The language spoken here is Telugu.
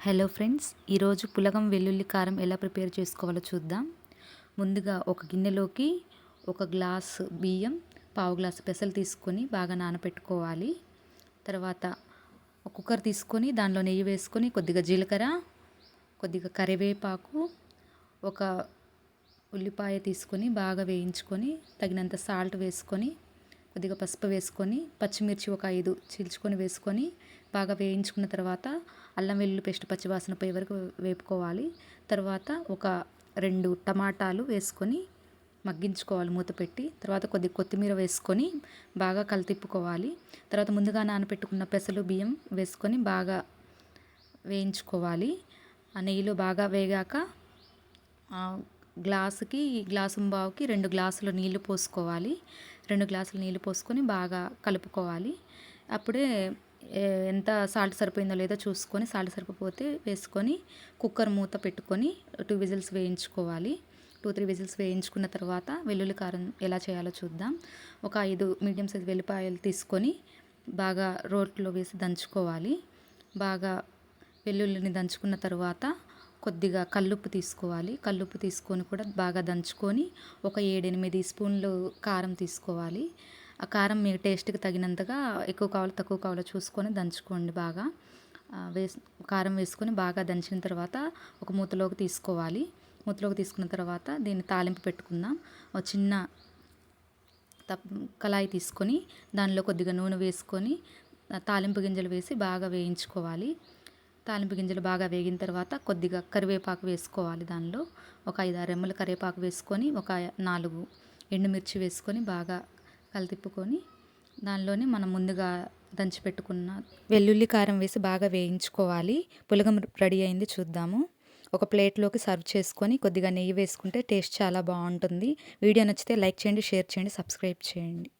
హలో ఫ్రెండ్స్, ఈరోజు పులగం వెల్లుల్లి కారం ఎలా ప్రిపేర్ చేసుకోవాలో చూద్దాం. ముందుగా ఒక గిన్నెలోకి ఒక గ్లాసు బియ్యం, పావు గ్లాసు పెసలు తీసుకొని బాగా నానబెట్టుకోవాలి. తర్వాత ఒక కుక్కర్ తీసుకొని దానిలో నెయ్యి వేసుకొని కొద్దిగా జీలకర్ర, కొద్దిగా కరివేపాకు, ఒక ఉల్లిపాయ తీసుకొని బాగా వేయించుకొని తగినంత సాల్ట్ వేసుకొని కొద్దిగా పసుపు వేసుకొని పచ్చిమిర్చి ఒక 5 చీల్చుకొని వేసుకొని బాగా వేయించుకున్న తర్వాత అల్లం వెల్లుల్లి పేస్ట్ పచ్చివాసన పోయే వరకు వేపుకోవాలి. తర్వాత ఒక 2 టమాటాలు వేసుకొని మగ్గించుకోవాలి మూత పెట్టి. తర్వాత కొద్దిగా కొత్తిమీర వేసుకొని బాగా కలితిప్పుకోవాలి. తర్వాత ముందుగా నానబెట్టుకున్న పెసలు బియ్యం వేసుకొని బాగా వేయించుకోవాలి. ఆ నెయ్యిలో బాగా వేగాక గ్లాసుకి గ్లాసుంబావుకి 2 గ్లాసులు నీళ్లు పోసుకోవాలి. 2 గ్లాసులు నీళ్లు పోసుకొని బాగా కలుపుకోవాలి. అప్పుడే ఎంత సాల్ట్ సరిపోయిందో లేదో చూసుకొని సాల్ట్ సరిపోతే వేసుకొని కుక్కర్ మూత పెట్టుకొని 2 విజిల్స్ వేయించుకోవాలి. 2-3 విజిల్స్ వేయించుకున్న తర్వాత వెల్లుల్లి కారం ఎలా చేయాలో చూద్దాం. ఒక 5 మీడియం సైజ్ వెల్లిపాయలు తీసుకొని బాగా రోట్లో వేసి దంచుకోవాలి. బాగా వెల్లుల్లిని దంచుకున్న తర్వాత కొద్దిగా కల్లుప్పు తీసుకోవాలి. కల్లుప్పు తీసుకొని కూడా బాగా దంచుకొని ఒక 7-8 స్పూన్లు కారం తీసుకోవాలి. ఆ కారం మీ టేస్ట్కి తగినంతగా ఎక్కువ కావాలో తక్కువ కావాలో చూసుకొని దంచుకోండి. బాగా కారం వేసుకొని బాగా దంచిన తర్వాత ఒక మూతలోకి తీసుకోవాలి. మూతలోకి తీసుకున్న తర్వాత దీన్ని తాలింపు పెట్టుకుందాం. ఒక చిన్న కళాయి తీసుకొని దానిలో కొద్దిగా నూనె వేసుకొని తాలింపు గింజలు వేసి బాగా వేయించుకోవాలి. తాలింపు గింజలు బాగా వేగిన తర్వాత కొద్దిగా కరివేపాకు వేసుకోవాలి. దానిలో ఒక 5-6 రెమ్మల కరివేపాకు వేసుకొని ఒక 4 ఎండుమిర్చి వేసుకొని బాగా కలితిప్పుకొని దానిలోనే మనం ముందుగా దంచి పెట్టుకున్న వెల్లుల్లి కారం వేసి బాగా వేయించుకోవాలి. పులగం రెడీ అయింది చూద్దాము. ఒక ప్లేట్లోకి సర్వ్ చేసుకొని కొద్దిగా నెయ్యి వేసుకుంటే టేస్ట్ చాలా బాగుంటుంది. వీడియో నచ్చితే లైక్ చేయండి, షేర్ చేయండి, సబ్స్క్రైబ్ చేయండి.